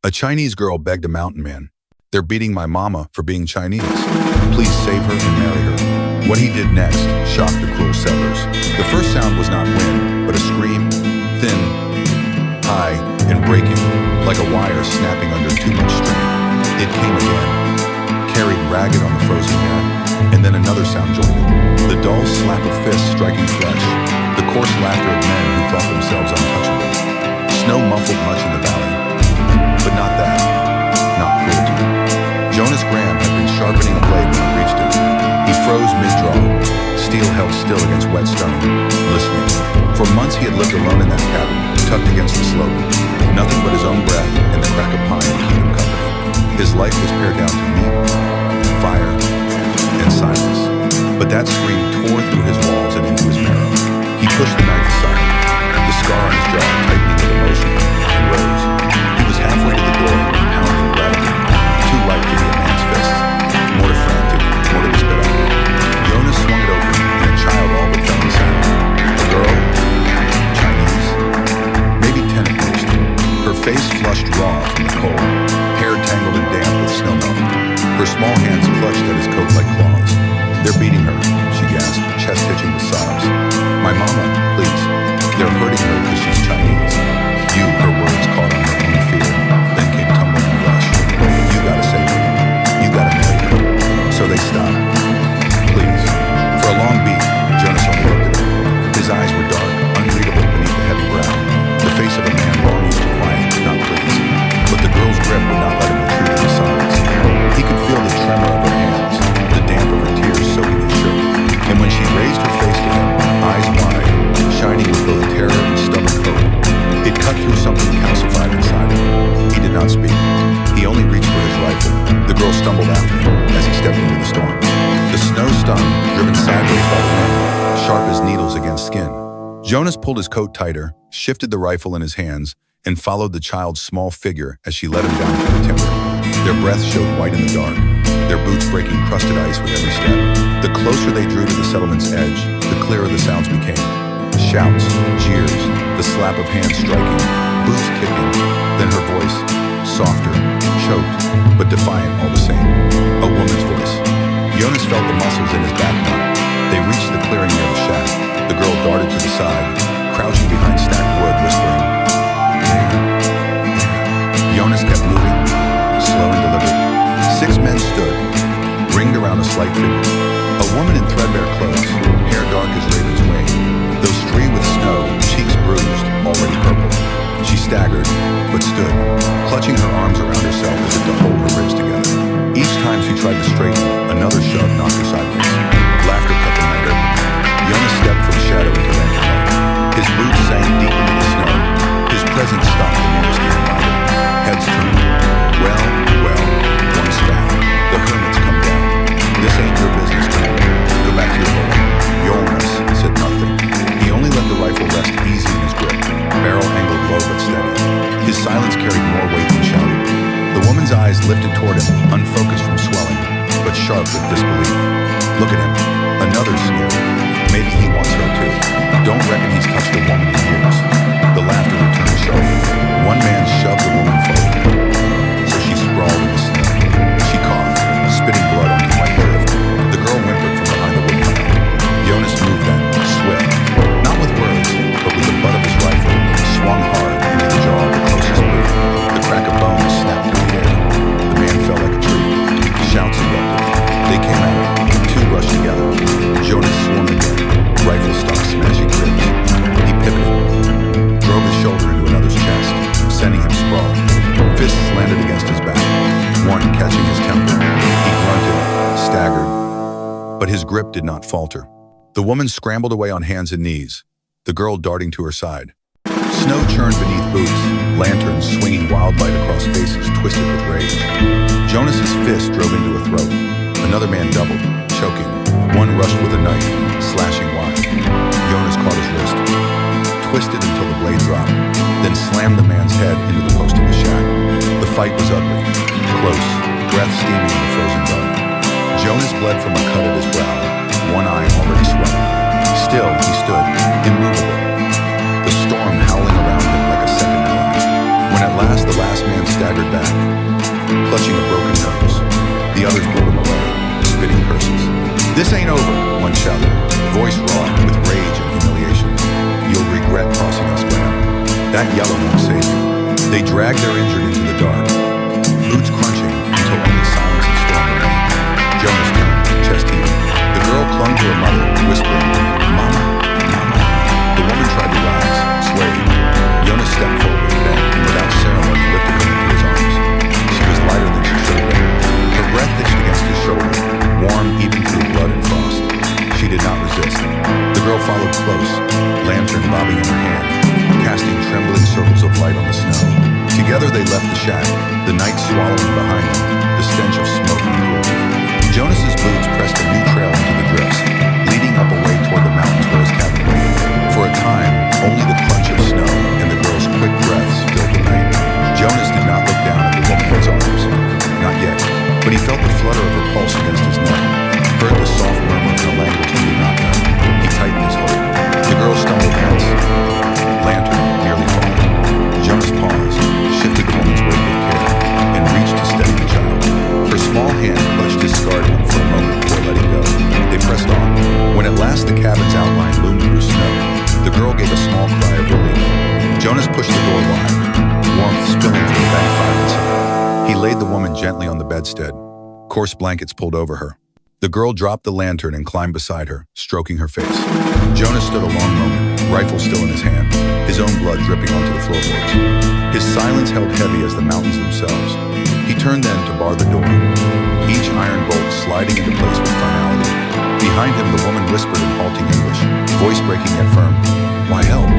A Chinese girl begged a mountain man, "They're beating my mama for being Chinese. Please save her and marry her." What he did next shocked the cruel settlers. The first sound was not wind, but a scream, thin, high, and breaking, like a wire snapping under too much strain. It came again, carried ragged on the frozen air, and then another sound joined it. The dull slap of fists striking flesh, the coarse laughter of men who thought themselves untouchable. Snow muffled much in the valley, but not that, not cruelty. Jonas Graham had been sharpening a blade when it reached him. He froze mid-draw, steel held still against wet stone, listening. For months he had lived alone in that cabin, tucked against the slope. Nothing but his own breath and the crack of pine to keep him company. His life was pared down to meat, fire, and silence. But that scream tore through his walls and into his marrow. He pushed the knife aside, the scar on his jaw tightening with emotion, and rose. He was halfway to the door, pounding rapidly, too light to be a man's fists, more to frantic, more to spit out. Jonas swung it open, and a child all but fell inside. A girl, Chinese, maybe 10 at most. Her face flushed raw from the cold, hair tangled and damp with snow melt. Her small hands clutched at his coat like claws. "They're beating her," she gasped, chest hitching with sobs. "My mama, please. They're hurting her because she's Chinese." Her words caught on her own fear, then came tumbling in a rush. "You gotta save her. You gotta marry her." So they stopped. "Please." For a long beat, Jonas only looked at her. His eyes were dark, unreadable beneath the heavy brow. The face of a man long used to quiet, not please. But the girl's grip would not let him retreat into silence. He could feel the tremor of her hands, the damp of her tears soaking his shirt. And when she raised her face to him, eyes wide, shining with both terror and stubborn hope, it cut through something calcified inside him. He did not speak. He only reached for his rifle. The girl stumbled after him as he stepped into the storm. The snow stung, driven sideways by the wind, sharp as needles against skin. Jonas pulled his coat tighter, shifted the rifle in his hands, and followed the child's small figure as she led him down through the timber. Their breath showed white in the dark, their boots breaking crusted ice with every step. The closer they drew to the settlement's edge, the clearer the sounds became. Shouts, jeers, the slap of hands striking, boots kicking, then her voice, softer, choked, but defiant all the same. A woman's voice. Jonas felt the muscles in his back knot. They reached the clearing near the shack. The girl darted to the side, crouching behind stacked wood, whispering, "There, there." Jonas kept moving, slow and deliberate. 6 men stood, ringed around a slight figure. A woman in threadbare clothes, hair dark as raven's wing, though streaked with snow, cheeks bruised, already purple. She staggered, but stood, clutching her arms around herself as if to hold her ribs together. Each time she tried to straighten, another shove knocked her sideways. Laughter cut the night open. Jonas stepped from shadow into lantern light. His boots sank deep into the snow. His presence stopped the nearest man louder. Heads turned. Well, well, one spat. The hermits come down. This ain't your business, man. Go back to your hole. Jonas said nothing. He only let the rifle rest easy in his grip, barrel angled low but steady. His silence carried more weight than shouting. The woman's eyes lifted toward him, unfocused from swelling, but sharp with disbelief. "Look at him." Another sneer. "Maybe he wants her too. Don't reckon he's touched a woman in years." The laughter returned sharply. One man shoved the woman forward, so she sprawled in the snow. She coughed, spitting blood onto white drift. The girl whimpered from behind the woodpile. Jonas moved then, swift, not with words, but with the butt of his rifle, swung hard into the jaw of the closest boot. The crack of bones snapped through the air. The man fell like a tree. Shouts erupted. They came at him. 2 rushed together. Jonas swung again, rifle stock smashing ribs. He pivoted, drove his shoulder into another's chest, sending him sprawling. Fists landed against his back, one catching his temple. He grunted, staggered, but his grip did not falter. The woman scrambled away on hands and knees, the girl darting to her side. Snow churned beneath boots, lanterns swinging wild light across faces twisted with rage. Jonas's fist drove into a throat. Another man doubled, choking. One rushed with a knife, slashing wide. Jonas caught his wrist, twisted until the blade dropped, then slammed the man's head into the post of the shack. The fight was ugly, close, breath steaming in the frozen dark. Jonas bled from a cut at his brow, one eye already swelling. Still, he stood, immovable, the storm howling around him like a second ally. When When at last the last man staggered back, clutching a broken nose, the others pulled him away, spitting curses. "This ain't over," one shouted, voice raw with rage and humiliation. "You'll regret crossing us, Graham. That yellow won't save you." They dragged their injured into the dark, boots crunching until only silence and storm remained. Jonas turned, chest heaving. The girl clung to her mother, whispering, "Mama, Mama." The woman tried to rise, swayed. Jonas stepped forward, bent, and without ceremony lifted her into his arms. She was lighter than she should have been. Her breath hitched against his shoulder, warm even through blood and frost. She did not resist. The girl followed close, lantern bobbing in her hand, casting trembling circles of light on the snow. Together they left the shack, the night swallowing behind them, the stench of smoke and cruelty. Jonas's boots pressed a new trail into the drifts, leading up away toward the mountains where his cabin lay. For a time, only the crunch of snow and the girl's quick breaths filled the night. Jonas did not look down at the woman in his arms. Not yet, but he felt the flutter of her pulse against his neck, heard the soft murmur in a language he did not know. He tightened his hold. The girl stumbled once, lantern nearly falling. Jonas paused, shifted the woman's weight with care, and reached to steady the child. Her small hand clutched his scarred one for a moment before letting go. They pressed on. When at last the cabin's outline loomed through snow, the girl gave a small cry of relief. Jonas pushed the door wide, warmth spilling from the back files. He laid the woman gently on the bedstead, coarse blankets pulled over her. The girl dropped the lantern and climbed beside her, stroking her face. Jonas stood a long moment, rifle still in his hand, his own blood dripping onto the floorboards. His silence held heavy as the mountains themselves. He turned then to bar the door, each iron bolt sliding into place with finality. Behind him, the woman whispered in halting English, voice breaking yet firm, "Why help?"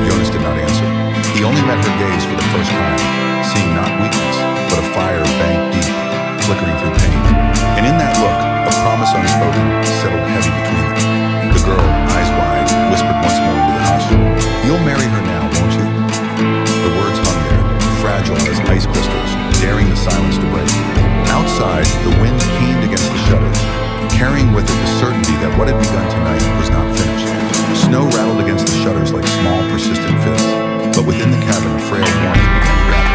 Jonas did not answer. He only met her gaze for the first time, seeing not weakness, but a fire banked deep, flickering through pain. And in that look, a promise unspoken settled heavy between them. The girl, eyes wide, whispered once more into the hush, "You'll marry her now, won't you?" The words hung there, fragile as ice crystals, daring the silence to break. Outside, the wind keened against the shutters, carrying with it the certainty that what had begun tonight was not finished. Snow rattled against the shutters like small, persistent fists, but within the cabin a frail warmth began to gather.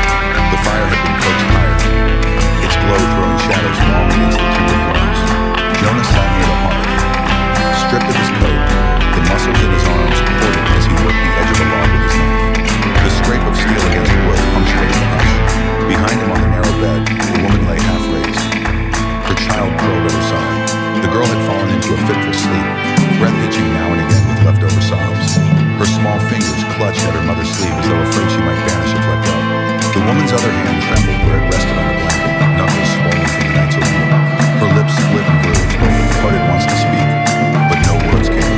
The fire had been coaxed higher, its glow throwing shadows long against the timbered walls. Jonas sat near the hearth, stripped of his coat, the muscles in his arms corded as he worked the edge of a log with his knife. The scrape of steel against wood punctuated the hush. Behind him on the narrow bed, the woman lay half raised, her child curled at her side. The girl had fallen into a fitful sleep, breath hitching now and again with leftover sobs. Her small fingers clutched at her mother's sleeve as though afraid she might vanish if let go. The woman's other hand trembled where it rested on the blanket, knuckles swollen from the night's ordeal. Her lips split and bruised, parted once to speak, but no words came.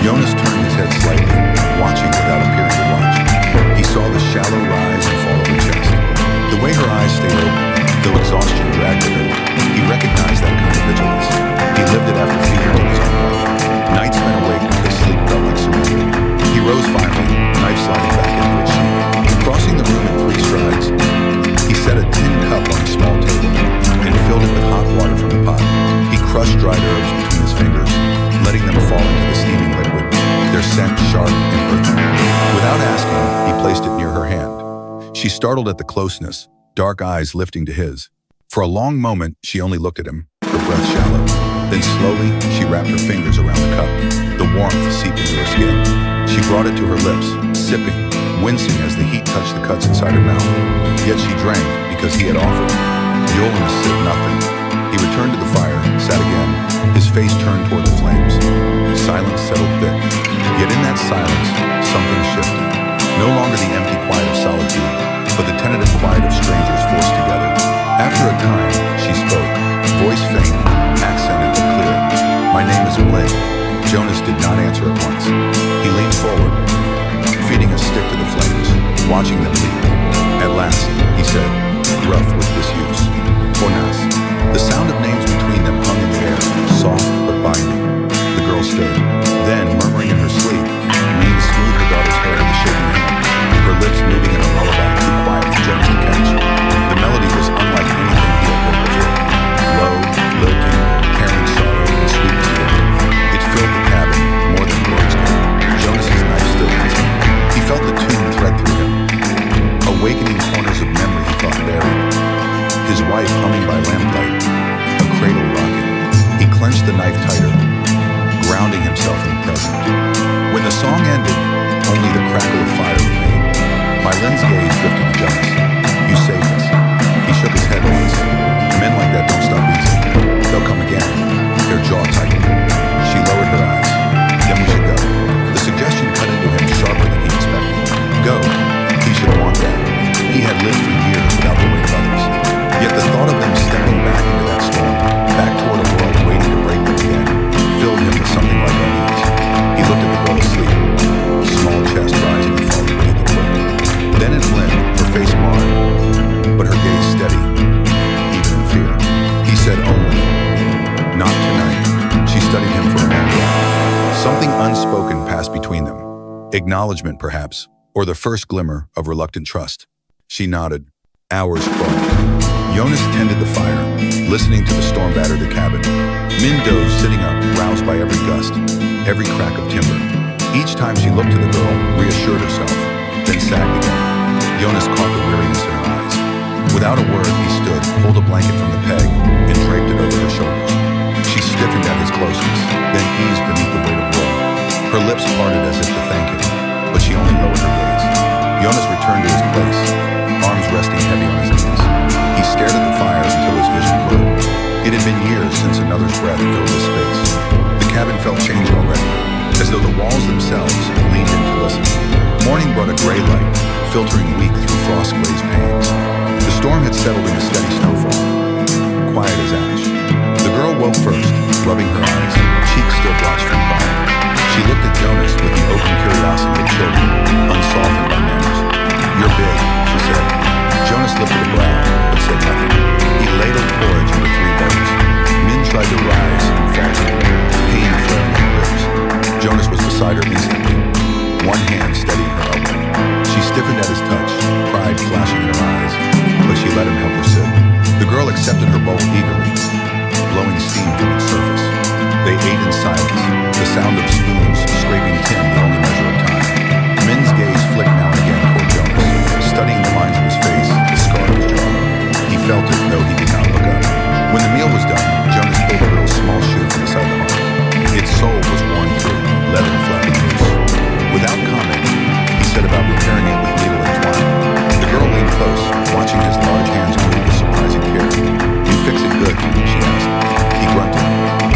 Jonas turned his head slightly, watching without appearing to watch. He saw the shallow rise and fall of her chest. The way her eyes stayed open, though exhaustion dragged at her, he recognized that kind of vigilance. He lived it after fever to his own wife. Nights spent awake because sleep felt like surrender. He rose finally, knife sliding back into its sheath. Crossing the room in 3 strides, he set a tin cup on a small table and filled it with hot water from the pot. He crushed dried herbs between his fingers, letting them fall into the steaming liquid, their scent sharp and earthy. Without asking, he placed it near her hand. She startled at the closeness, dark eyes lifting to his. For a long moment, she only looked at him, her breath shallow. Then slowly, she wrapped her fingers around the cup. The warmth seeped into her skin. She brought it to her lips, sipping, wincing as the heat touched the cuts inside her mouth. Yet she drank because he had offered. Jonas said nothing. He returned to the fire, sat again, his face turned toward the flames. Silence settled thick. Yet in that silence, something shifted. No longer the empty quiet of solitude, but the tentative quiet of strangers forced together. After a time, she spoke, voice faint, accented but clear. "My name is Malay." Jonas did not answer at once. He leaned forward, feeding a stick to the flames, watching them leap. At last, he said, rough with disuse, "Bonas." The sound of names between them hung in the air, soft but binding. The girl stirred. Then, murmuring in her sleep, Lean smoothed her daughter's hair with a shaking hand, her lips moving in a lullaby too quiet for Jonas to catch. The melody was unlike anything he had heard before. Low, lilting, carrying sorrow and sweetness together. It filled the cabin more than words could. Jonas's knife still in his hand. He felt the tune thread through him, awakening wife humming by lamplight, a cradle rocking. He clenched the knife tighter, grounding himself in the present. When the song ended, only the crackle of fire remained. Mylin's gaze drifted to Jonas. You saved us. He shook his head once. Men like that don't stop easy. They'll come again. Their jaw tightened. She lowered her eyes. Then we should go. The suggestion cut into him sharper than he expected. Go. He should want that. He had lived for years without the weight of others. Yet the thought of them stepping back into that storm, back toward a world waiting to break them again, filled him with something like unease. He looked at the girl asleep, small chest rising and falling beneath the quilt. Then at Lynn, her face marred, but her gaze steady, even in fear. He said only, not tonight. She studied him for a moment. Something unspoken passed between them. Acknowledgement, perhaps, or the first glimmer of reluctant trust. She nodded. Hours crawled. Jonas tended the fire, listening to the storm batter the cabin. Min dozed, sitting up, roused by every gust, every crack of timber. Each time she looked to the girl, reassured herself, then sagged again. Jonas caught the weariness in her eyes. Without a word, he stood, pulled a blanket from the peg, and draped it over her shoulders. She stiffened at his closeness, then eased beneath the weight of woe. Her lips parted as if to thank him, but she only lowered her gaze. Jonas returned to his place, arms resting heavy on his knees. He stared at the fire until his vision blurred. It had been years since another's breath filled this space. The cabin felt changed already, as though the walls themselves leaned in to listen. Morning brought a gray light, filtering weak through frost-glazed panes. The storm had settled into steady snowfall, quiet as ash. The girl woke first, rubbing her eyes, cheeks still blotched from crying. She looked at Jonas with the open curiosity of children, unsoftened by manners. You're big, she said. Jonas lifted a brow, but said nothing. He ladled porridge into 3 bowls. Min tried to rise and faltered, pain flaring her ribs. Jonas was beside her instantly, one hand steadying her elbow. She stiffened at his touch, pride flashing in her eyes, but she let him help her sit. The girl accepted her bowl eagerly, blowing steam from its surface. They ate in silence, the sound of spoons scraping tin the only measure of time. Min's gaze flicked now and again toward Jonas, studying the lines of his face, the scar of his jaw. He felt it, though he did not look up. When the meal was done, Jonas pulled a little small shoe from beside the hearth. Its sole was worn through, leather flapping loose. Without comment, he set about repairing it with needle and twine. The girl leaned close, watching his large hands move with surprising care. You fix it good, she asked. He grunted.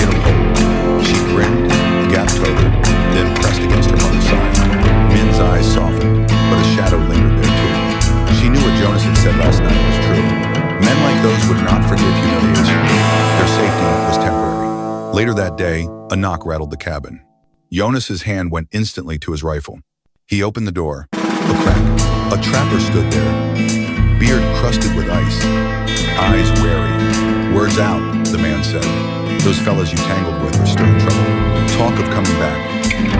It'll hold. She grinned, gap-toed, then pressed against her mother's side. Min's eyes softened, but a shadow lingered there too. She knew what Jonas had said last night was true. Men like those would not forgive humiliation. Their safety was temporary. Later that day, a knock rattled the cabin. Jonas's hand went instantly to his rifle. He opened the door. A crack. A trapper stood there, beard crusted with ice, eyes wary. Words out, the man said. Those fellas you tangled with are stirring trouble. Talk of coming back,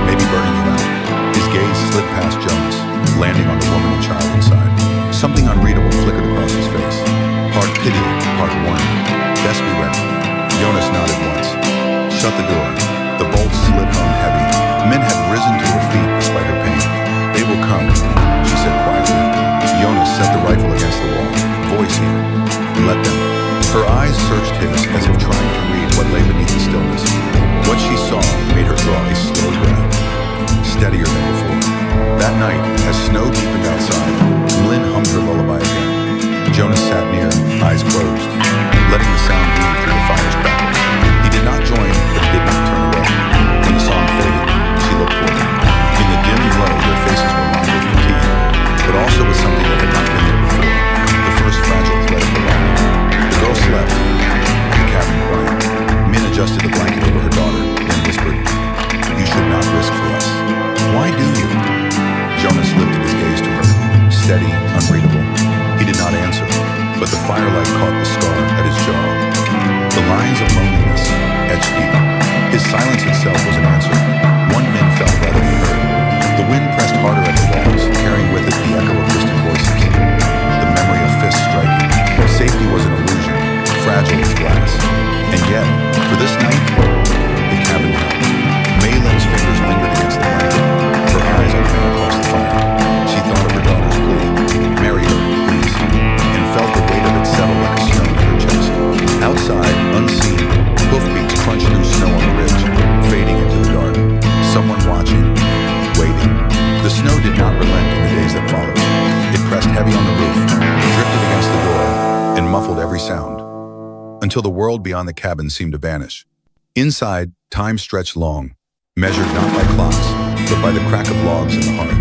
maybe burning you out. His gaze slid past Jonas, landing on the woman and child inside. Something unreadable flickered across his face. Part pity, part warning. Best be ready. Jonas nodded once. Shut the door. The bolts slid home heavy. Min had risen to her feet despite her pain. They will come, she said quietly. Jonas set the rifle against the wall, voice even. Let them. Her eyes searched his as if trying to read what lay beneath the stillness. What she saw made her draw a slow breath, steadier than before. That night, as snow deepened outside, Lynn hummed her lullaby again. Jonas sat near, eyes closed, letting the sound bleed through the fire's crackles. He did not join, but he did not turn away. When the song faded, she looked toward him. In the dim glow, their faces were lined with fatigue, but also with something that had not been there before. The first fragile thread of belonging. The girl slept, the cabin quiet. Min adjusted the blanket over her daughter, then whispered, You should not risk for us. Why do you? Jonas lifted his gaze to her, steady, unreadable. He did not answer, but the firelight caught the scar at his jaw. The lines of loneliness etched deep. His silence itself was an answer. One Min felt rather than heard. The wind pressed harder at the walls, carrying with it the echo of distant voices. The memory of fists striking. Safety was an illusion, fragile as glass. And yet, for this night, the cabin held. Maylin's fingers lingered against the blanket, her eyes open across the fire. She thought of her daughter's plea, marry her, please, and felt the weight of it settle like a stone in her every sound, until the world beyond the cabin seemed to vanish. Inside, time stretched long, measured not by clocks, but by the crack of logs in the hearth,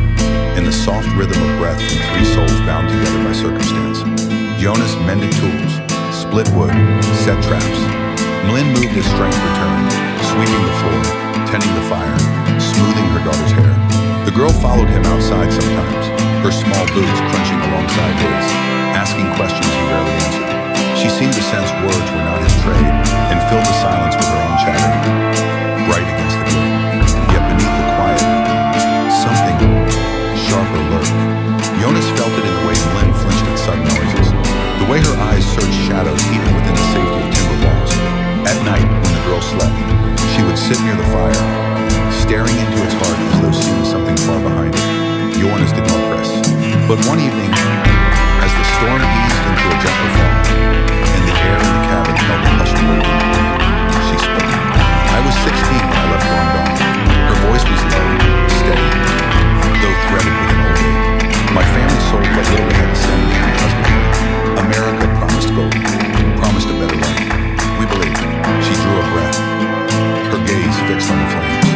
and the soft rhythm of breath from three souls bound together by circumstance. Jonas mended tools, split wood, set traps. Mlyn moved as strength returned, sweeping the floor, tending the fire, smoothing her daughter's hair. The girl followed him outside sometimes, her small boots crunching alongside his, asking questions he rarely answered. She seemed to sense words were not his trade, and filled the silence with her own chatter. Bright against the gloom, yet beneath the quiet, something sharper lurked. Jonas felt it in the way Mlyn flinched at sudden noises, the way her eyes searched shadows even within the safety of timber walls. At night, when the girl slept, she would sit near the fire, staring into its heart as though seeing something far behind it. Jonas did not press. But one evening, as the storm eased into a gentler fall, and the air in the cabin held a hushed waiting, she spoke. I was 16 when I left Guangdong. Her voice was low, steady, though threaded with an old age. My family sold what little we had to send me and my husband here. America promised gold, promised a better life. We believed. She drew a breath, her gaze fixed on the flames.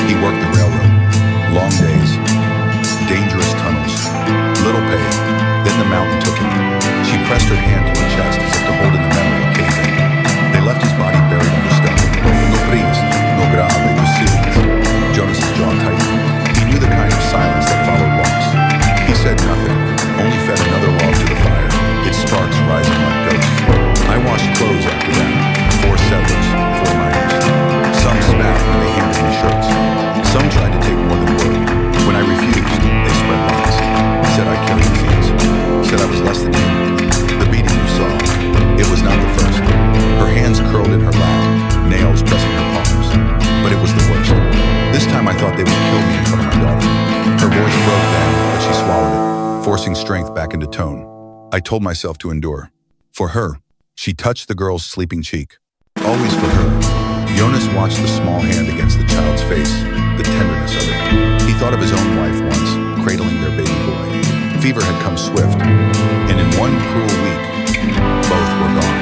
He worked the railroad, long days, dangerous tunnels, little pay. Then the mountain took him. She pressed her hand to her chest as if to hold in the memory of caving. They left his body buried under stone. No priest, no grave, no silence. Jonas's jaw tightened. He knew the kind of silence that followed loss. He said nothing, only fed another log to the fire, its sparks rising like ghosts. I washed clothes after that. 4 settlers, 4 miners. Some spat when they handed me shirts. Some tried to take more than word. When I refused, they spread lies. Said I carried disease. Said I was less than human. The beating you saw, it was not the first. Her hands curled in her lap, nails pressing her palms. But it was the worst. This time I thought they would kill me in front of my daughter. Her voice broke then, but she swallowed it, forcing strength back into tone. I told myself to endure. For her. She touched the girl's sleeping cheek. Always for her. Jonas watched the small hand against the child's face, the tenderness of it. He thought of his own wife once, cradling their baby boy. Fever had come swift, and in one cruel week, both were gone.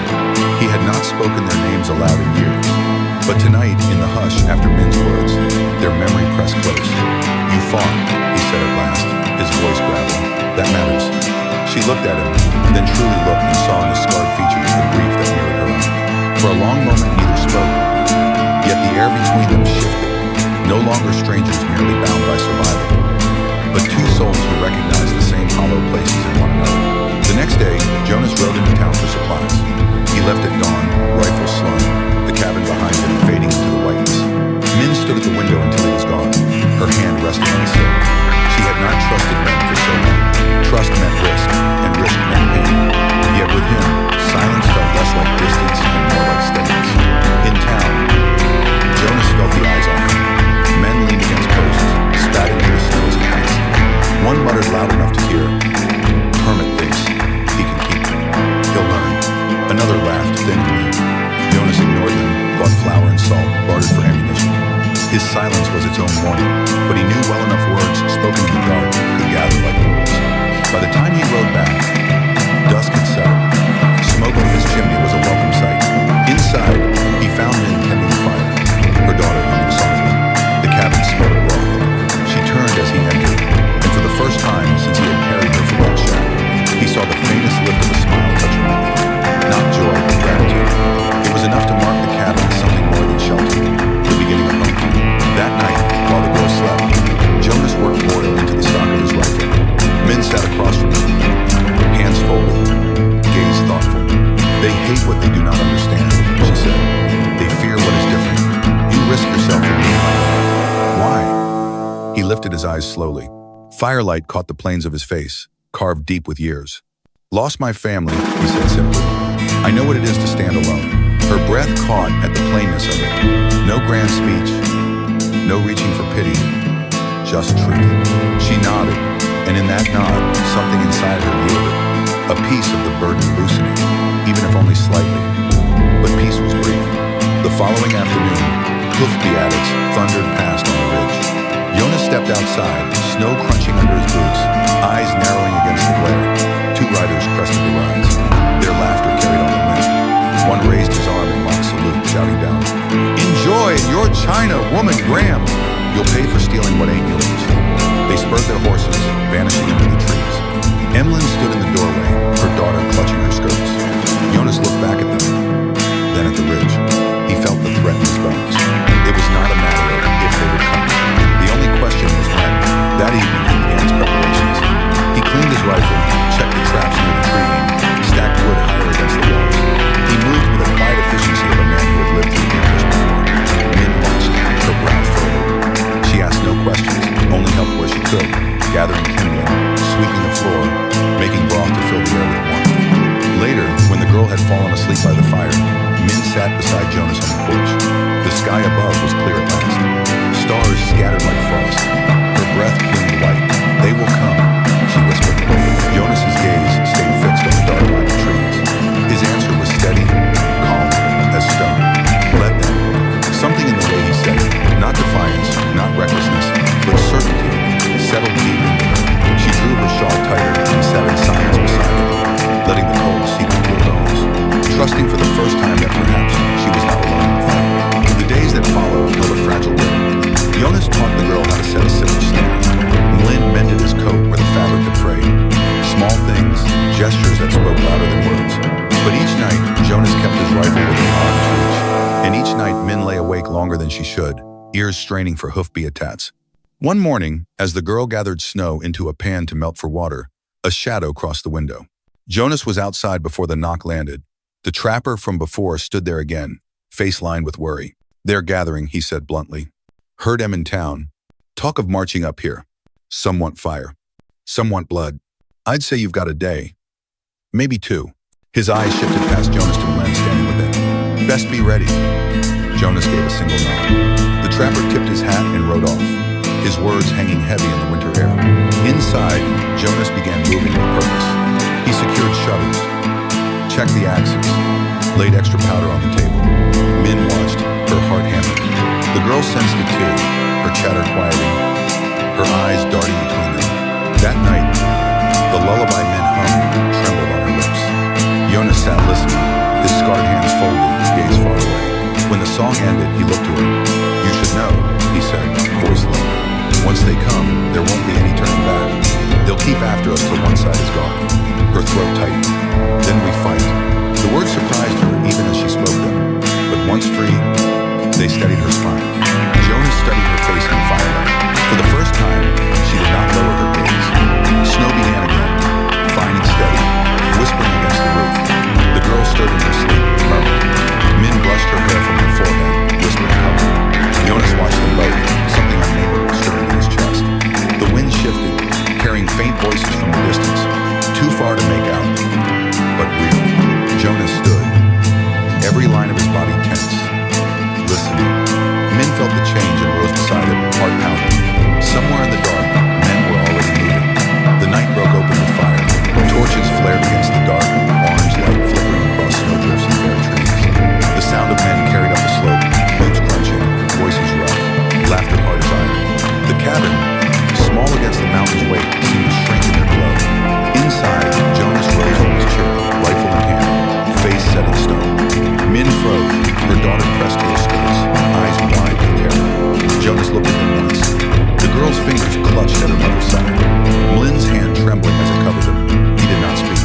He had not spoken their names aloud in years, but tonight, in the hush after Min's words, their memory pressed close. You fought, he said at last, his voice graveled. That matters. She looked at him, then truly looked and saw in his scarred features the grief that mirrored her own. For a long moment, neither spoke, yet the air between them shifted, no longer strangers merely bound by survival, but two souls who recognized the same hollow places in one another. The next day, Jonas rode into town for supplies. He left at dawn, rifle slung, the cabin behind him fading into the whiteness. Min stood at the window until he was gone, her hand resting on the sill. She had not trusted men for so long. Trust meant risk, and risk meant pain. Yet with him, silence felt less like distance and more like steadiness. In town, Jonas felt the eyes on him. Men leaned against posts, spat into the snow as he passed. One muttered loud enough to hear, "Hermit thinks he can keep them. He'll learn." Another laughed thinly. Jonas ignored them, bought flour and salt, bartered for ammunition. His silence was its own warning, but he knew well enough words spoken in the dark could gather like wolves. By the time he rode back, dusk had settled. Smoke from his chimney was a welcome sight. Inside, he found Min tending the fire, her daughter humming softly. The cabin smelled of broth. She turned as he entered, and for the first time since he had carried her from that shack, he saw the faintest lift of a smile touch her mouth. Not joy, but gratitude. It was enough to mark the cabin as something more than shelter, the beginning of home. That night, while the girl slept, Jonas worked loyal into the stock of his rifle. Min sat across from him, hands folded, gaze thoughtful. They hate what they do not understand, she said. They fear what is different. You risk yourself for me. Why? He lifted his eyes slowly. Firelight caught the planes of his face, carved deep with years. Lost my family, he said simply. I know what it is to stand alone. Her breath caught at the plainness of it. No grand speech, no reaching for pity, just truth. She nodded, and in that nod, something inside her yielded. A piece of the burden loosening, even if only slightly. But peace was brief. The following afternoon, hoof-beatitudes thundered past on the ridge. Jonas stepped outside, snow crunching under his boots, eyes narrowing against the glare. Two riders crested the rise. Their laughter carried on the wind. China, woman, Graham! You'll pay for stealing what ain't yours. They spurred their horses, vanishing into the trees. Emlyn stood in the doorway, her daughter clutching her skirts. Jonas looked back at them, then at the ridge. He felt the threat in his bones. It was not a matter of if they would come. The only question was when. That evening he began his preparations. He cleaned his rifle, checked the traps near the tree, stacked wood higher against the walls. He moved with the quiet efficiency of a man who had lived through the ambush before. Min watched, her brow furrowed. She asked no questions, only helped where she could, gathering kindling, sweeping the floor, making broth to fill the air with warmth. Later, when the girl had fallen asleep by the fire, Min sat beside Jonas on the porch. The sky above was clear at last. Stars scattered like frost. Her breath gleamed white. They will come, she whispered. Jonas's gaze stayed fixed on the dark line of trees. His answer was steady, calm, as stone. Let them. Something in the way he said it, not defiance, not recklessness, but certainty, settled deep into her. She drew her shawl tighter and sat in silence beside him, letting the cold seep into her bones, trusting for the first time that perhaps she was not alone in the fight. The days that followed held a fragile rhythm. Jonas taught the girl how to set a silver snare. Lynn mended his coat where the fabric had frayed. Small things, gestures that spoke louder than words. But each night, Jonas kept his rifle within arm's reach. And each night, Min lay awake longer than she should, ears straining for hoof tats. One morning, as the girl gathered snow into a pan to melt for water, a shadow crossed the window. Jonas was outside before the knock landed. The trapper from before stood there again, face lined with worry. They're gathering, he said bluntly. Heard em in town. Talk of marching up here. Some want fire. Some want blood. I'd say you've got a day. Maybe two. His eyes shifted past Jonas to Len standing within. Best be ready. Jonas gave a single nod. The trapper tipped his hat and rode off, his words hanging heavy in the winter air. Inside, Jonas began moving with purpose. He secured shutters, checked the axes, laid extra powder on the table. Min watched, her heart hammered. The girl sensed it too, her chatter quieting, her eyes darting between them. That night, the lullaby Min hummed trembled on her lips. Jonas sat listening, his scarred hands folded, gaze far away. When the song ended, he looked to her. You should know, he said, voice low. Once they come, there won't be any turning back. They'll keep after us till one side is gone. Her throat tightened. Then we fight. The words surprised her even as she spoke them. But once free, they steadied her spine. Jonas studied her face in the firelight. For the first time, she did not lower her gaze. Snow began again, fine and steady, whispering against the roof. The girl stirred in her sleep, murmuring. Min brushed her hair from her forehead, whispering cover. Jonas watched them both, something unnameable stirring in his chest. The wind shifted, carrying faint voices from the distance, too far to make out, but real. Jonas stood, every line of his body tense, listening. Min felt the change and rose beside him, heart pounding. Somewhere in the dark, men were already moving. The night broke open with fire. Torches flared against the dark, orange light flickering across snowdrifts and bare trees. The sound of men carried up the slope, boots crunching, voices rough, laughter hard as iron. The cabin, small against the mountain's weight, seemed to shrink in their glow. Inside, Jonas rose from his chair, rifle in hand, face set in stone. Min froze, her daughter pressed to her skirts, eyes wide with terror. Jonas looked at them once. The girl's fingers clutched at her mother's side. Lynn's hand trembling as it covered him. He did not speak.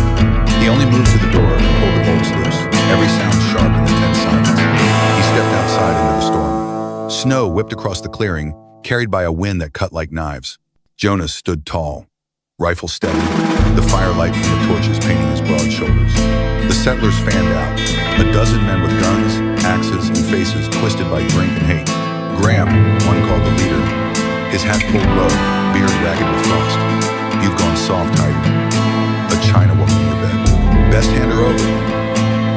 He only moved to the door and pulled the bolts loose, every sound sharp in the tense silence. He stepped outside into the storm. Snow whipped across the clearing, carried by a wind that cut like knives. Jonas stood tall, rifle steady, the firelight from the torches painting his broad shoulders. The settlers fanned out, a dozen men with guns, axes, and faces twisted by drink and hate. Graham, one called the leader, his hat pulled low, beard ragged with frost. You've gone soft, Heidi. A China woman in your bed. Best hand her over,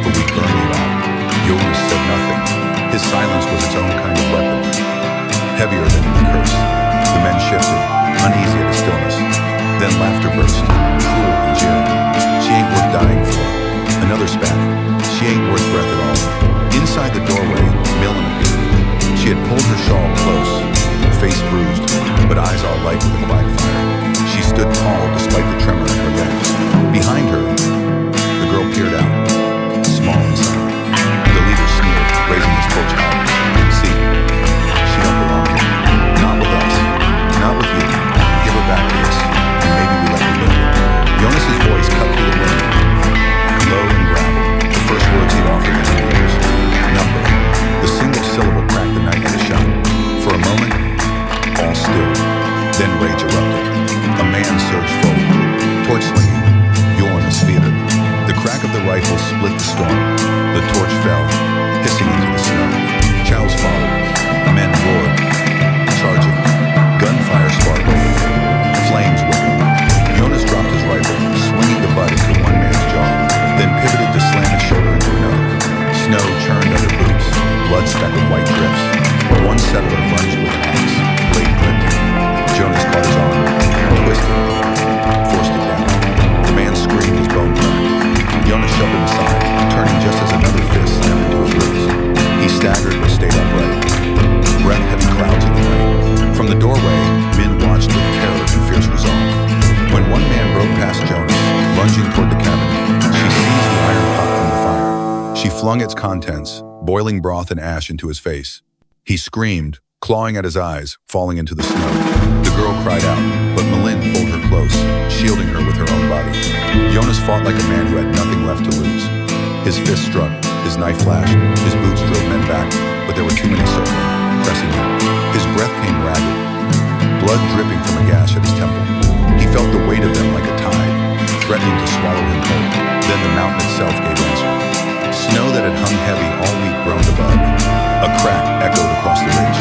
for we burn you out. Jonas said nothing. His silence was its own kind of weapon, heavier than any curse. The men shifted, uneasy at his stillness. Then laughter burst, cruel and jeering. She ain't worth dying for. Another spat. She ain't worth breath at all. Inside the doorway, Millen appeared. She had pulled her shawl close, face bruised, but eyes all light with a quiet fire. She stood tall despite the tremor in her limbs. Behind her, the girl peered out, small and silent. The leader sneered, raising his torch higher. See, she split the storm. The torch fell, hissing into the snow. Chows followed. Men roared, charging. Gunfire sparkled. Flames whipping. Jonas dropped his rifle, swinging the butt into one man's jaw, then pivoted to slam his shoulder into another. Snow churned under boots, blood-speckled white drifts. One settler lunged with an axe, blade glinting. Jonas caught his arm, twisted it, forced it down. The man screamed as bone cracked. Jonas shoved him aside, turning just as another fist slammed into his ribs. He staggered but stayed upright. Breath-heavy clouds in the night. From the doorway, men watched with terror and fierce resolve. When one man broke past Jonas, lunging toward the cabin, she seized the iron pot from the fire. She flung its contents, boiling broth and ash, into his face. He screamed, clawing at his eyes, falling into the snow. The girl cried out, but Malin pulled her close, shielding her with her own body. Jonas fought like a man who had nothing left to lose. His fist struck, his knife flashed, his boots drove men back, but there were too many circling, pressing him. His breath came ragged, blood dripping from a gash at his temple. He felt the weight of them like a tide, threatening to swallow him whole. Then the mountain itself gave answer. Snow that had hung heavy all week groaned above. A crack echoed across the ridge.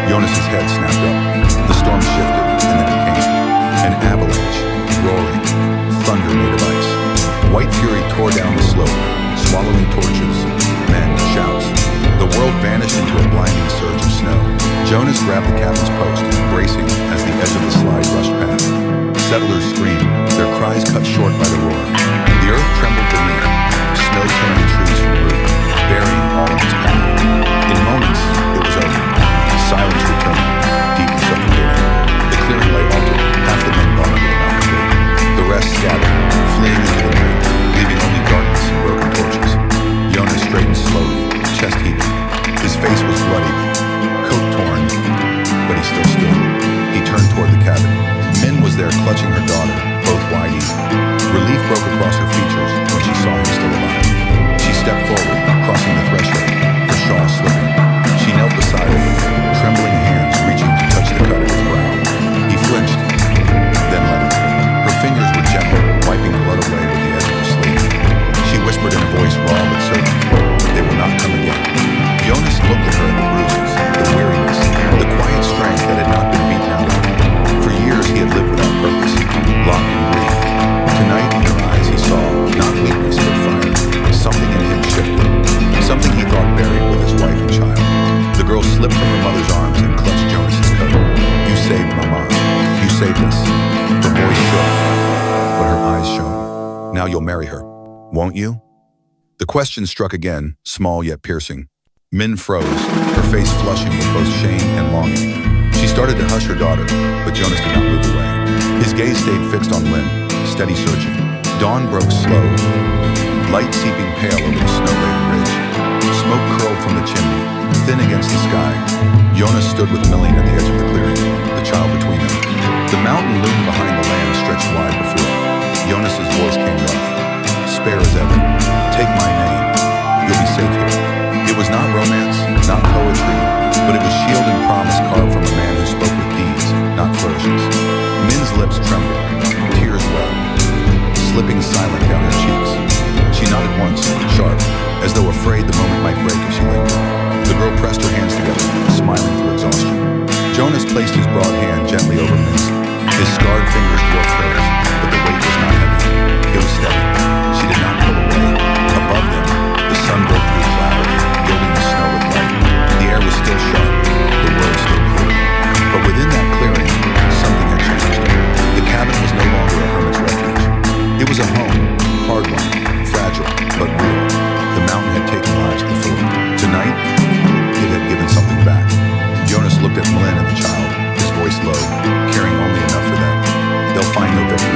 Jonas's head snapped up. The storm shifted, and then it came. An avalanche, roaring, thunder made of ice. White fury tore down the slope, swallowing torches, men, shouts. The world vanished into a blinding surge of snow. Jonas grabbed the cabin's post, bracing as the edge of the slide rushed past. Settlers screamed, their cries cut short by the roar. The earth trembled beneath, snow tearing trees from root, burying all in its path. In moments, it was over. Silence returned, deep and suffocating. The clearing lay altered, half the men gone under the mountain gate. The rest scattered, fleeing into the night, leaving only darkness and broken torches. Jonas straightened slowly, chest heaving. His face was bloody, coat torn, but he still stood. He turned toward the cabin. Min was there clutching her daughter, both wide-eyed. Relief broke across her features when she saw him still alive. She stepped forward, crossing the threshold, her shawl slipping. She knelt beside him, trembling hands reaching to touch the cut at his brow. He flinched, then let it. Her fingers were gentle, wiping blood away with the edge of her sleeve. She whispered in a voice raw but certain, "They will not come again." Jonas looked at her at the bruises, the weariness, the quiet strength that had not been beaten out of her. For years he had lived without purpose, locked in grief. Tonight in her eyes he saw, not weakness but fire. Something in him shifted, something he thought buried with his wife and child. The girl slipped from her mother's arms and clutched Jonas's coat. "You saved Mama. You saved us." Her voice shook, but her eyes shone. "Now you'll marry her, won't you?" The question struck again, small yet piercing. Min froze, her face flushing with both shame and longing. She started to hush her daughter, but Jonas did not move away. His gaze stayed fixed on Lynn, steady searching. Dawn broke slow, light seeping pale over the snow-laden ridge. Smoke curled from the chimney, thin against the sky. Jonas stood with Millie at the edge of the clearing, the child between them. The mountain loomed behind the land stretched wide before. Jonas's voice came rough. "Spare as ever. Take my name. You'll be safe here." It was not romance, not poetry, but it was shield and promise carved from a man who spoke with deeds, not flourishes. Min's lips trembled, tears welled, slipping silent down her cheeks. She nodded once, sharp, as though afraid the moment might break if she lingered. The girl pressed her hands together, smiling through exhaustion. Jonas placed his broad hand gently over Min's. His scarred fingers dwarfed hers, but the weight was not heavy. It was steady. She did not pull away. Above them, the sun broke through cloud, gilding the snow with light. The air was still sharp, the world still cool. But within that clearing, something had changed. The cabin was no longer a hermit's refuge. It was a home, hard one, fragile, but real. The mountain had taken lives before. Tonight, it had given something back. Jonas looked at Malin and the child, his voice low, caring only enough for them. "They'll find no victim.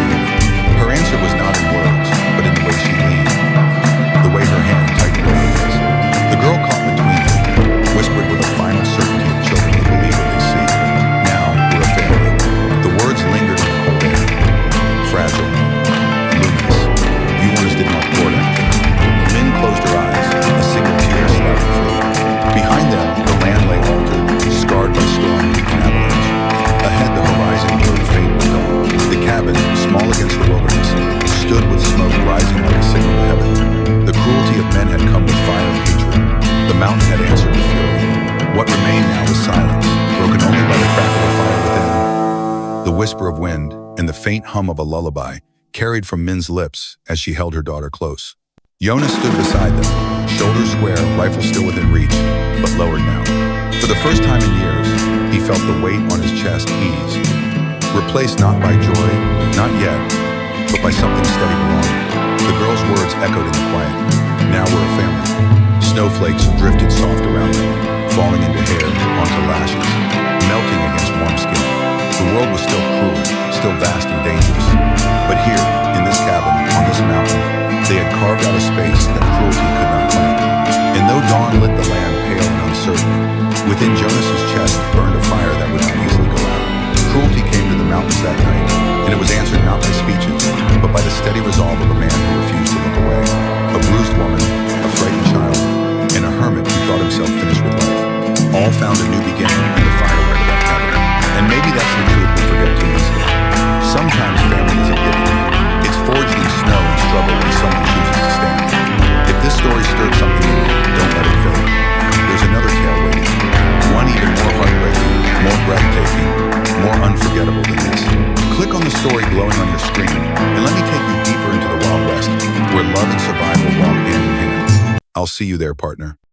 The mountain had answered with fury. What remained now was silence, broken only by the crackle of fire within. The whisper of wind and the faint hum of a lullaby carried from Min's lips as she held her daughter close. Jonas stood beside them, shoulders square, rifle still within reach, but lowered now. For the first time in years, he felt the weight on his chest ease, replaced not by joy, not yet, but by something steady belonging. The girl's words echoed in the quiet. Now we're a family. Snowflakes drifted soft around them, falling into hair, onto lashes, melting against warm skin. The world was still cruel, still vast and dangerous. But here, in this cabin, on this mountain, they had carved out a space that cruelty could not claim. And though dawn lit the land pale and uncertain, within Jonas's chest burned a fire that would not easily go out. Cruelty came to the mountains that night, and it was answered not by speeches, but by the steady resolve of a man who refused to look away. A bruised woman, a frightened child, and a hermit who thought himself finished with life. All found a new beginning in the firelight of that cabin. And maybe that's the truth we forget too easily. Sometimes family isn't given. It's forged in snow and struggle when someone chooses to stand. If this story stirred something in you, don't let it fade. There's another tale waiting. One even more heartbreaking, more breathtaking, more unforgettable than this. Click on the story glowing on your screen, and let me take you deeper into the Wild West, where love and survival walk hand in hand. I'll see you there, partner.